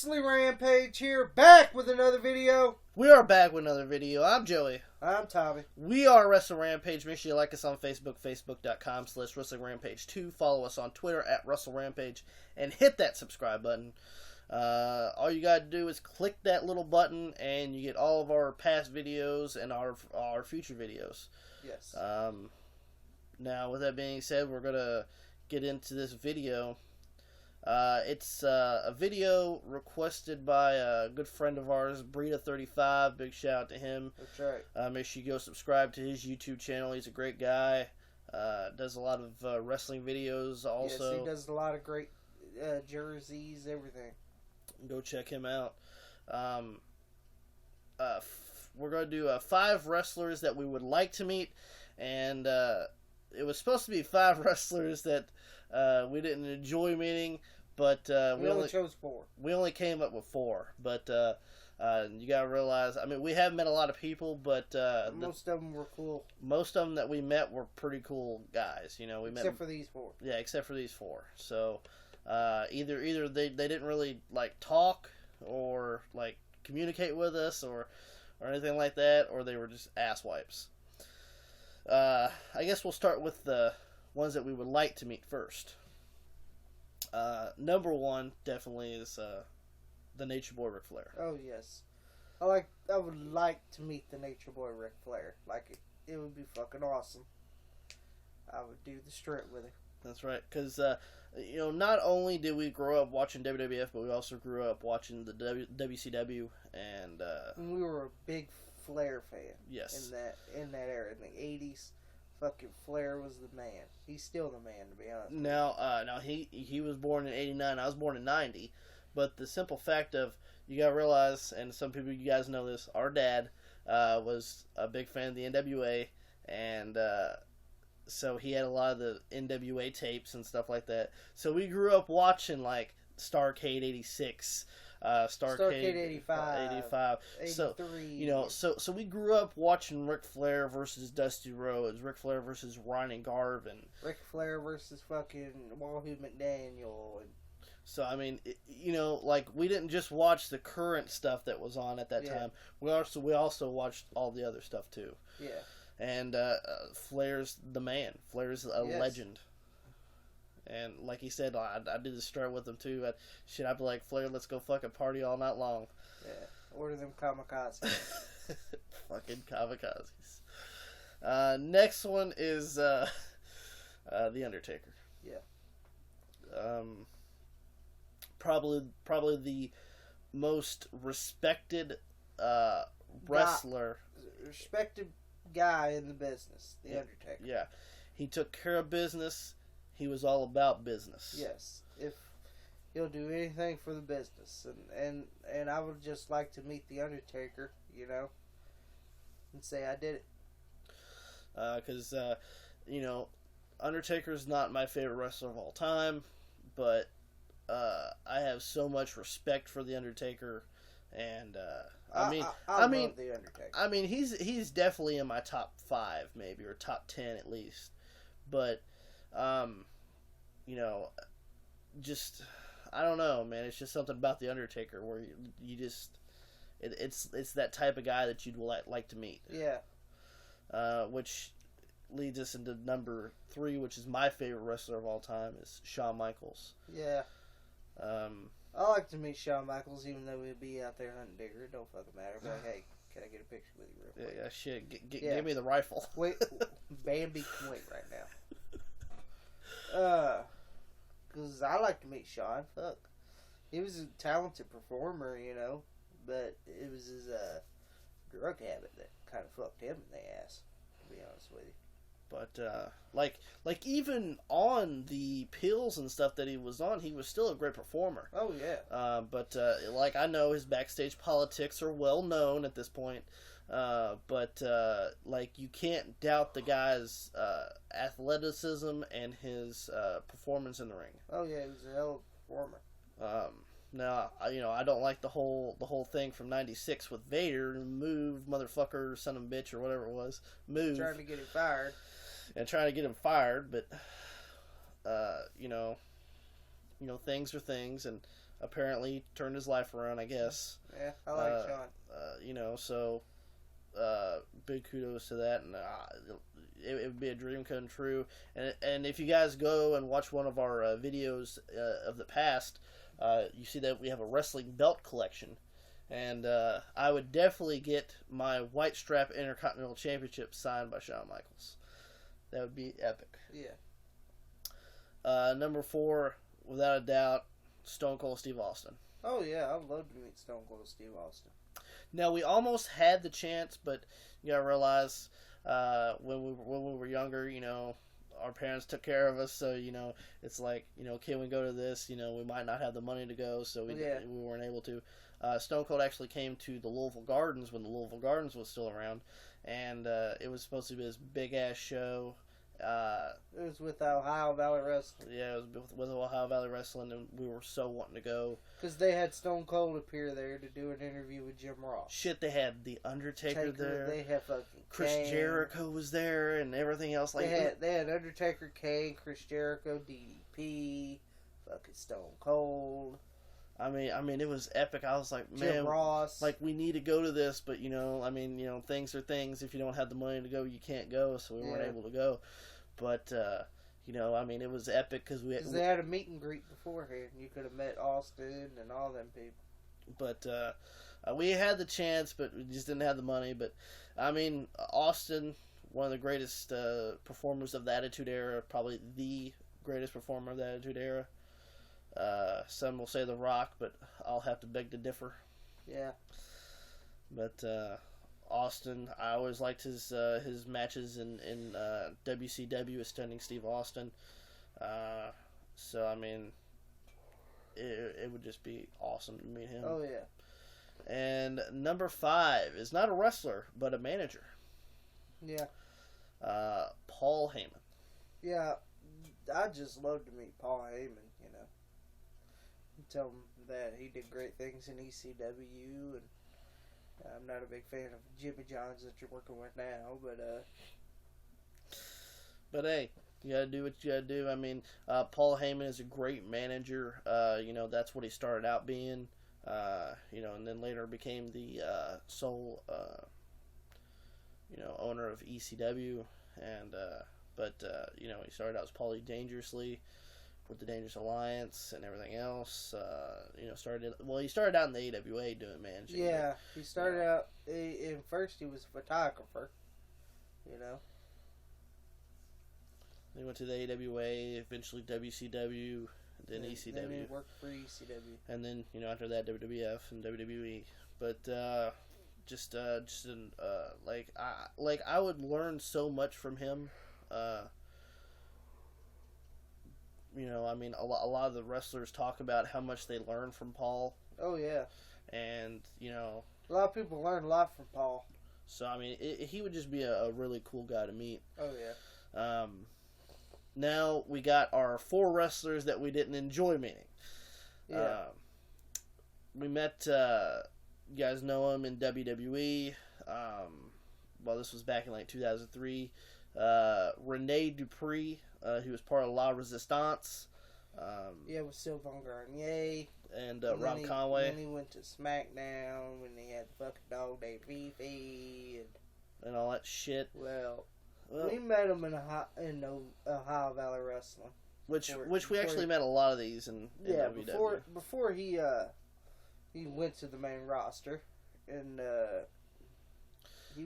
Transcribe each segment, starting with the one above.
Wrestling Rampage here, back with another video. We are back with another video. I'm Joey. I'm Tommy. We are Wrestling Rampage. Make sure you like us on Facebook, facebook.com/Wrestling Rampage 2. Follow us on Twitter at Wrestle Rampage, and hit that subscribe button. All you gotta do is click that little button, and you get all of our past videos and our future videos. Yes. Now, with that being said, we're gonna get into this video. It's a video requested by a good friend of ours, Brita35. Big shout out to him. That's right. Make sure you go subscribe to his YouTube channel. He's a great guy. Does a lot of wrestling videos also. Yes, he does a lot of great jerseys, everything. Go check him out. We're going to do 5 wrestlers that we would like to meet. And it was supposed to be 5 wrestlers that we didn't enjoy meeting, but we only chose 4. We only came up with 4, but you gotta realize, I mean, we have met a lot of people, but most of them were cool. Most of them that we met were pretty cool guys. You know, except for these 4. Yeah, except for these 4. So either they didn't really like talk or like communicate with us or anything like that, or they were just ass wipes. I guess we'll start with the ones that we would like to meet first. Number 1 definitely is the Nature Boy Ric Flair. Oh yes, I would like to meet the Nature Boy Ric Flair. Like it would be fucking awesome. I would do the strip with him. That's right, because you know, not only did we grow up watching WWF, but we also grew up watching the WCW, and we were a big Flair fan. Yes. In that era, in the 80s, fucking Flair was the man. He's still the man, to be honest. Now he was born in 89. I was born in 90. But the simple fact of, you gotta realize, and some people, you guys know this, our dad was a big fan of the NWA, and so he had a lot of the NWA tapes and stuff like that. So we grew up watching like Starrcade 86. Starrcade 85. 83. So, you know, so we grew up watching Ric Flair versus Dusty Rhodes, Ric Flair versus Ryan Garvin, Ric Flair versus fucking Wahoo McDaniel. And so, I mean, you know, like, we didn't just watch the current stuff that was on at that time. We also watched all the other stuff too. Yeah. And Flair's the man. Flair's a legend. And like he said, I did the start with him too. I'd be like, Flair, let's go fucking party all night long. Yeah, order them kamikazes. Fucking kamikazes. Next one is The Undertaker. Yeah. Probably the most respected wrestler. Respected guy in the business, The Undertaker. Yeah. He took care of business. He was all about business. Yes, if he'll do anything for the business, and I would just like to meet the Undertaker, you know, and say I did it. Because you know, Undertaker's not my favorite wrestler of all time, but I have so much respect for the Undertaker, and I love the Undertaker. I mean, he's definitely in my top 5, maybe, or top 10 at least, but. You know, just, I don't know, man. It's just something about the Undertaker where you just, it's that type of guy that you'd like to meet. Yeah. Which leads us into number 3, which is my favorite wrestler of all time, is Shawn Michaels. Yeah. I like to meet Shawn Michaels, even though we'd be out there hunting digger. It don't fucking matter. But like, hey, can I get a picture with you real quick? Yeah, shit. Give me the rifle. Wait, Bambi can wait right now. Because I like to meet Shawn. Fuck. He was a talented performer, you know, but it was his drug habit that kind of fucked him in the ass, to be honest with you. But, like even on the pills and stuff that he was on, he was still a great performer. Oh, yeah. But like, I know his backstage politics are well known at this point. But like, you can't doubt the guy's athleticism and his performance in the ring. Oh yeah, he was a hell of a performer. Now, you know, I don't like the whole thing from '96 with Vader, move, motherfucker, son of a bitch, or whatever it was, move. Trying to get him fired. And trying to get him fired, but you know, things are things, and apparently turned his life around, I guess. Yeah, I like Shawn. You know, so big kudos to that, and it would be a dream come true. And if you guys go and watch one of our videos of the past, you see that we have a wrestling belt collection. And I would definitely get my white strap Intercontinental Championship signed by Shawn Michaels. That would be epic. Yeah. Number 4, without a doubt, Stone Cold Steve Austin. Oh yeah, I'd love to meet Stone Cold Steve Austin. Now, we almost had the chance, but you gotta realize when we were younger, you know, our parents took care of us, so, you know, it's like, you know, can we go to this? You know, we might not have the money to go, so we weren't able to. Stone Cold actually came to the Louisville Gardens when the Louisville Gardens was still around, and it was supposed to be this big-ass show. It was with Ohio Valley Wrestling. Yeah, it was with Ohio Valley Wrestling, and we were so wanting to go. Because they had Stone Cold appear there to do an interview with Jim Ross. Shit, they had The Undertaker there. They had fucking Chris Kane. Jericho was there, and everything else. Like they had Undertaker, Kane, Chris Jericho, DDP, fucking Stone Cold. I mean, it was epic. I was like, man, Jim Ross. like, we need to go to this, but, you know, I mean, you know, things are things. If you don't have the money to go, you can't go, so we weren't able to go. But, you know, I mean, it was epic because they had a meet and greet beforehand. You could have met Austin and all them people. But we had the chance, but we just didn't have the money. But, I mean, Austin, one of the greatest performers of the Attitude Era, probably the greatest performer of the Attitude Era. Some will say The Rock, but I'll have to beg to differ. Yeah. But Austin, I always liked his matches in WCW extending Steve Austin. So I mean, it would just be awesome to meet him. Oh yeah. And number 5 is not a wrestler, but a manager. Yeah. Paul Heyman. Yeah, I'd just love to meet Paul Heyman. You know, tell him that he did great things in ECW, and I'm not a big fan of Jimmy Johns that you're working with now, but hey, you gotta do what you gotta do. I mean, Paul Heyman is a great manager. You know, that's what he started out being. You know, and then later became the sole, you know, owner of ECW, and but you know, he started out as Paulie Dangerously with the Dangerous Alliance and everything else. You know, he started out in the AWA doing managing. yeah, he started out. First, he was a photographer. You know. He went to the AWA, eventually WCW, then ECW. Then he worked for ECW. And then, you know, after that, WWF and WWE. But I would learn so much from him. You know, I mean, a lot of the wrestlers talk about how much they learn from Paul. Oh yeah. And, you know, a lot of people learn a lot from Paul. So I mean, he would just be a really cool guy to meet. Oh yeah. Now we got our 4 wrestlers that we didn't enjoy meeting. Yeah. We met, you guys know him in WWE. Well, this was back in like 2003. Rene Dupree, who was part of La Resistance. With Sylvain Garnier. And Rob Conway. And then he went to SmackDown when he had the fucking dog named Fifi and all that shit. Well, we met him in Ohio Valley Wrestling. Which we actually met a lot of these in WW. Before he went to the main roster, and he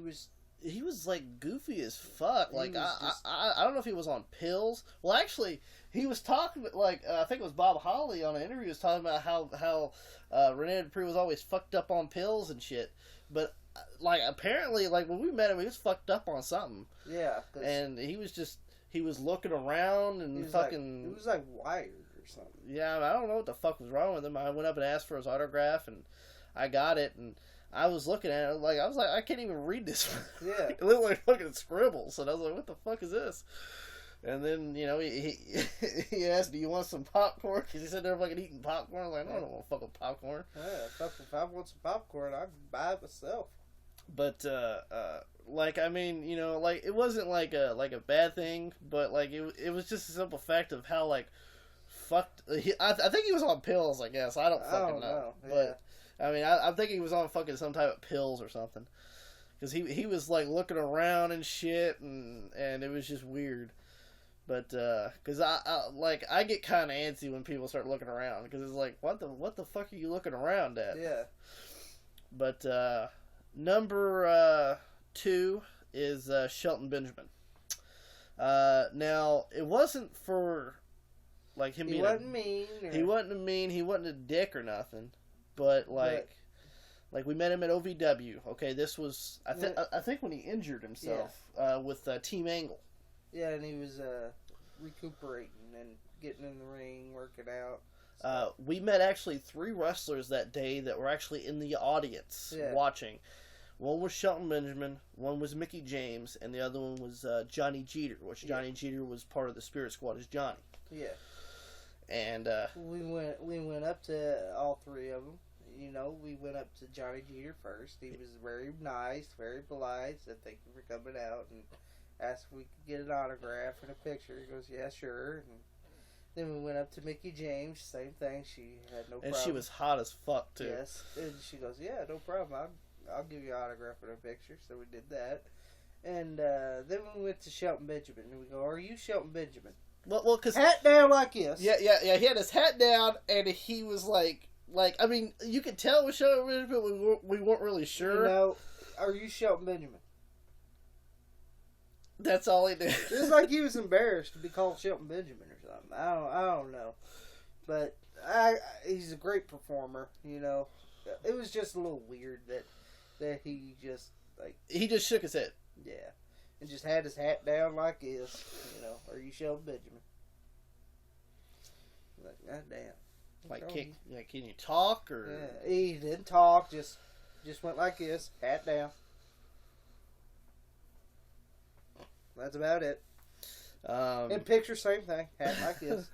was like goofy as fuck. Like I don't know if he was on pills. Well, actually, he was talking like I think it was Bob Holly on an interview. He was talking about how Rene Dupree was always fucked up on pills and shit. But like apparently, like when we met him, he was fucked up on something. Yeah, and he was looking around and fucking. He was like wired or something. Yeah, I don't know what the fuck was wrong with him. I went up and asked for his autograph, and I got it, and I was looking at it, I was like, I can't even read this. Yeah. It looked like fucking scribbles, and I was like, what the fuck is this? And then, you know, he asked, do you want some popcorn? Because he said they're fucking eating popcorn. I was like, no, I don't want fucking popcorn. Yeah, if I want some popcorn, I'd buy it myself. But, like, I mean, you know, like, it wasn't like a bad thing, but, like, it was just a simple fact of how, like, fucked. I think he was on pills. I guess I don't fucking know. Yeah. But I mean, I'm thinking he was on fucking some type of pills or something. Because he was like looking around and shit, and it was just weird. But because I get kind of antsy when people start looking around, because it's like, what the fuck are you looking around at? Yeah. But number 2 is Shelton Benjamin. Now it wasn't for like him being mean. He wasn't mean. He wasn't a dick or nothing. But like we met him at OVW. Okay, this was I think when he injured himself with Team Angle. Yeah, and he was recuperating and getting in the ring, working out. We met actually 3 wrestlers that day that were actually in the audience watching. One was Shelton Benjamin, one was Mickey James, and the other one was Johnny Jeter, which Johnny Jeter was part of the Spirit Squad as Johnny. Yeah. And we went up to all 3 of them. You know, we went up to Johnny Jeter first. He was very nice, very polite. Said thank you for coming out and asked if we could get an autograph and a picture. He goes, yeah, sure. And then we went up to Mickey James. Same thing. She had no problem. And she was hot as fuck too. Yes. And she goes, yeah, no problem. I'll give you an autograph and a picture. So we did that. And then we went to Shelton Benjamin. And we go, are you Shelton Benjamin? Well, cause hat down like this. Yeah. He had his hat down, and he was like, I mean, you could tell it was Shelton Benjamin, but we weren't really sure. You know, are you Shelton Benjamin? That's all he did. It was like he was embarrassed to be called Shelton Benjamin or something. I don't know, but he's a great performer. You know, it was just a little weird that he just he just shook his head. Yeah, and just had his hat down like this. You know, are you Shelton Benjamin? Like, goddamn. Can you talk or? Yeah, he didn't talk. Just went like this, hat down. That's about it. In picture, same thing, hat like this.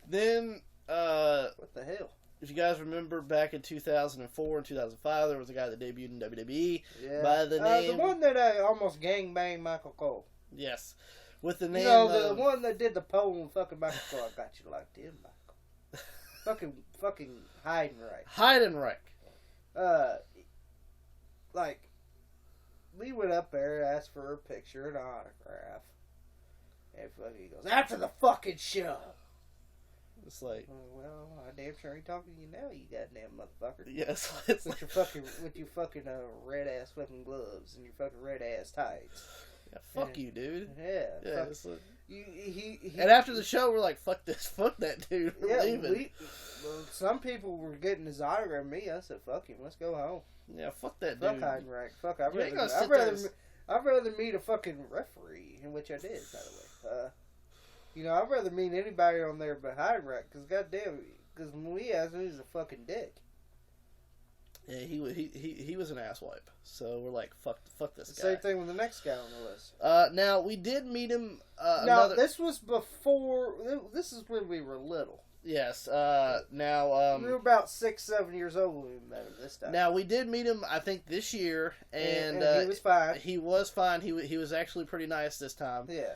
Then, what the hell? If you guys remember, back in 2004 and 2005, there was a guy that debuted in WWE by the the name... one that almost gangbanged Michael Cole. Yes. With the name... You know, the one that did the pole and fucking Michael Cole. I got you like him, Michael. fucking Heidenreich. Heidenreich. We went up there, asked for a picture and an autograph. And he goes, after the fucking show. It's like, well, I damn sure ain't talking to you now, you goddamn motherfucker. Yes, with your fucking red ass fucking gloves and your fucking red ass tights. Yeah, fuck you, dude. Yeah. It's like, he and after the show, we're like, fuck that dude. We're leaving. Some people were getting his autograph. Me, I said, fuck him. Let's go home. Yeah, fuck that fuck dude. Heidenreich. Fuck. I'd rather meet a fucking referee, in which I did, by the way. You know, I'd rather meet anybody on there but Heidenreich, because goddamn, because when we asked him, he's a fucking dick. Yeah, he was an asswipe. So we're like, fuck this guy. Same thing with the next guy on the list. Now we did meet him. This was before. This is when we were little. Yes. Now we were about 6-7 years old when we met him this time. Now we did meet him, I think, this year, and he was fine. He was fine. He was actually pretty nice this time. Yeah.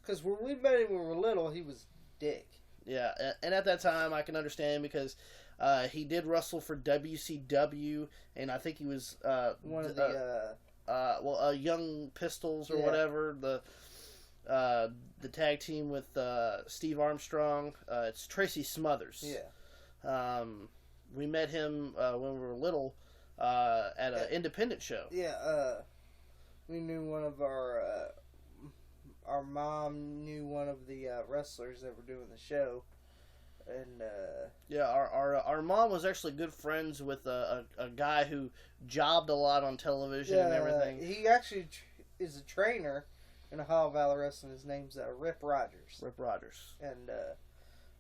Because when we met him when we were little, he was dick. Yeah, and at that time, I can understand because he did wrestle for WCW, and I think he was one of the Young Pistols or whatever, the tag team with Steve Armstrong. It's Tracy Smothers. Yeah. We met him when we were little at an independent show. Yeah. We knew one of our mom knew one of the wrestlers that were doing the show, and our mom was actually good friends with a guy who jobbed a lot on television and everything. He actually is a trainer in Ohio Valley Wrestling. His name's Rip Rogers. Rip Rogers. And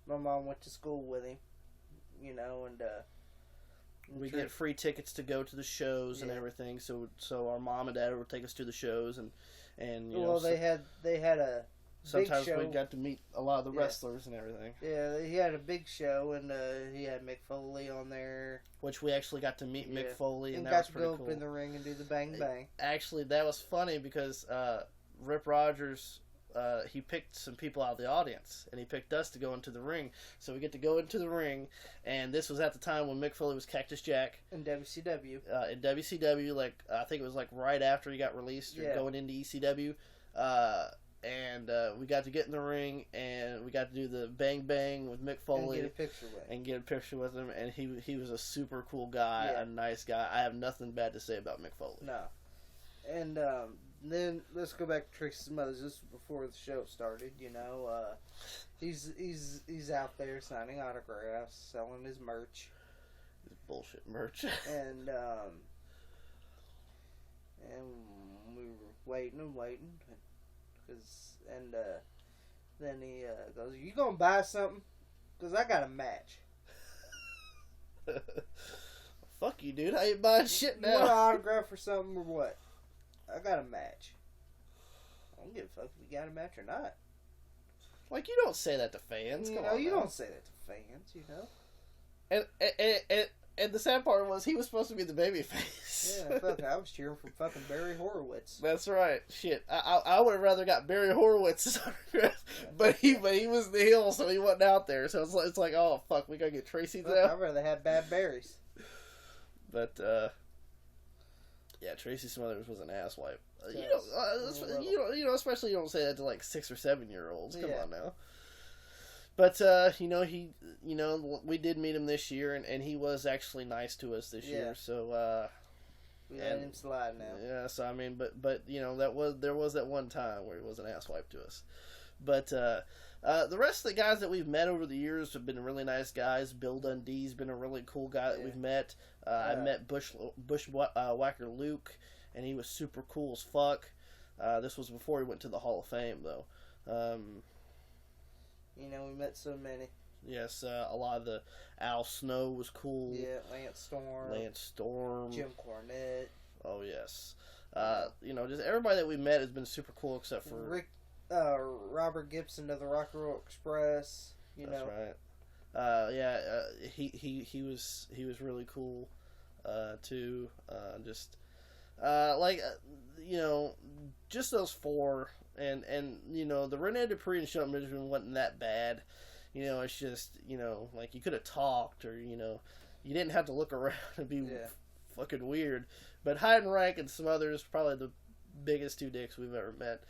my mom went to school with him, you know, and we get free tickets to go to the shows and everything. So our mom and dad would take us to the shows and you know. Well, they had a sometimes big show. we got to meet a lot of the wrestlers and everything. Yeah, he had a big show, and he had Mick Foley on there. Which we actually got to meet Mick Foley, and that got was pretty to go cool. up in the ring and do the bang bang. Actually, that was funny because Rip Rogers he picked some people out of the audience, and he picked us to go into the ring. So we get to go into the ring, and this was at the time when Mick Foley was Cactus Jack In WCW. in WCW. Like I think it was like right after he got released or Yeah. going into ECW. And we got to get in the ring, and we got to do the bang bang with Mick And Foley. get a picture with. And get a picture with him, and he was a super cool guy, Yeah. a nice guy. I have nothing bad to say about Mick Foley. No. And then let's go back to Tracy Smothers. This was before the show started. You know, he's out there signing autographs, selling his merch, His bullshit merch. and we were waiting and waiting, then he goes, "You gonna buy something? Cause I got a match." Fuck you, dude. I ain't buying shit You want an now. autograph or something or what? I got a match. I don't give a fuck if you got a match or not. Like, you don't say that to fans. You Come know, on you now. don't say that to fans, you know. And the sad part was he was supposed to be the baby face. Yeah, fuck, I was cheering for fucking Barry Horowitz. That's right. Shit, I would have rather got Barry Horowitz's autograph, but he was the heel, so he wasn't out there. So it's like, oh fuck, we gotta get Tracy Fuck, now. I'd rather have bad berries. But yeah, Tracy Smothers was an asswipe. Yes. You know, especially you don't say that to like 6 or 7 year olds. Come Yeah. on now. But we did meet him this year, and he was actually nice to us this Yeah. year. So We let him slide now. yeah. So I mean, but you know there was that one time where he was an asswipe to us. But the rest of the guys that we've met over the years have been really nice guys. Bill Dundee's been a really cool guy that Yeah. we've met. I met Bushwhacker Luke, and he was super cool as fuck. This was before he went to the Hall of Fame, though. You know, we met so many. Yes, a lot of the Al Snow was cool. Yeah, Lance Storm, Lance Storm. Jim Cornette, Oh yes. You know, just everybody that we met has been super cool except for Robert Gibson of the Rock and Roll Express. You That's know, right. He was really cool too. You know, just those four, and you know the Rene Dupree and Shelton Benjamin wasn't that bad. You know, it's just, you know, like you could have talked, or you know, you didn't have to look around and be fucking weird. But Heidenreich and Smothers probably the biggest two dicks we've ever met,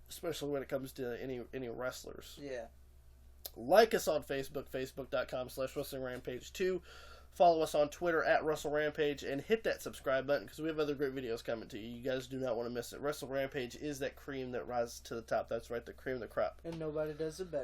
especially when it comes to any wrestlers. yeah. Like us on Facebook, facebook.com/WrestlingRampage2. Follow us on Twitter @WrestleRampage, and hit that subscribe button because we have other great videos coming to you. You guys do not want to miss it. Wrestle Rampage is that cream that rises to the top. That's right, the cream of the crop. And nobody does it better.